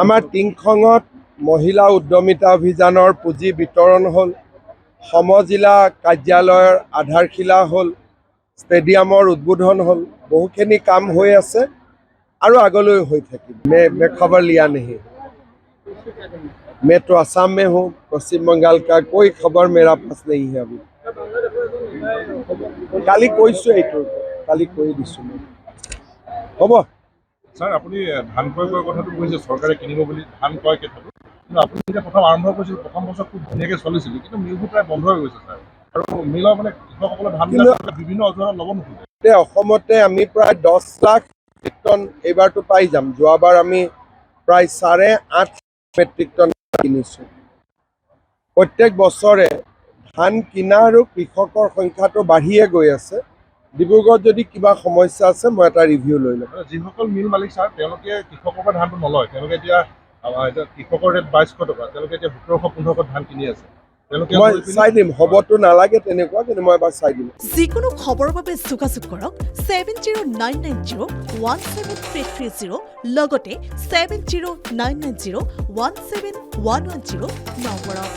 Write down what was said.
আমাৰ টিংখঙত মহিলা উদ্যমিতা অভিযানৰ পুঁজি বিতৰণ হ'ল, সমজিলা কাৰ্যালয়ৰ আধাৰশিলা হ'ল, ষ্টেডিয়ামৰ উদ্বোধন হ'ল, বহুখিনি কাম হৈ আছে আৰু আগলৈ হৈ থাকিব। मैं खबर लिया नहीं, मैं तो असम में हूँ, पश्चिम बंगाल का कोई खबर मेरा पास नहीं है अभी। কালি কৈছোঁ এইটো, কালি কৈ দিছোঁ মই। হ'ব স্যাৰ, আপুনি ধান ক্ৰয় কৰাৰ কথাটো কৈছে, চৰকাৰে কিনিব বুলি ধান ক্ৰয় ক্ষেত্ৰতো, কিন্তু আপুনি যেতিয়া প্ৰথম আৰম্ভ কৰিছিল, প্ৰথম বছৰ খুব ধুনীয়াকৈ চলিছিল, কিন্তু মিলবোৰ প্ৰায় বন্ধ হৈ গৈছে ছাৰ। আৰু মিলৰ মানে কৃষকসকলে ধানবিলাক বিভিন্ন অজুহাত ল'ব নোখোজে। অসমতে আমি প্ৰায় 10 লাখ মেট্ৰিক টন এইবাৰটো পাই যাম। যোৱাবাৰ আমি প্ৰায় 8.5 মেট্ৰিক টন কিনিছোঁ। প্ৰত্যেক বছৰে ধান কিনা আৰু কৃষকৰ সংখ্যাটো বাঢ়িয়ে গৈ আছে। ডিব্ৰুগড়ত যদি কিবা সমস্যা আছে মই এটা ৰিভিউ লৈ ল'ম। যিসকল মিল মালিক ছাৰ, তেওঁলোকে কৃষকৰ পৰা ধানটো নলয়, তেওঁলোকে এতিয়া কৃষকৰ ৰেট 2200 টকা, তেওঁলোকে এতিয়া 1700-1500 ধান কিনি আছে। মই চাই দিম, হ'বতো নালাগে তেনেকুৱা, কিন্তু মই এবাৰ চাই দিম। যিকোনো খবৰৰ বাবে যোগাযোগ কৰক 7099017330 লগতে 7099017110 নম্বৰত।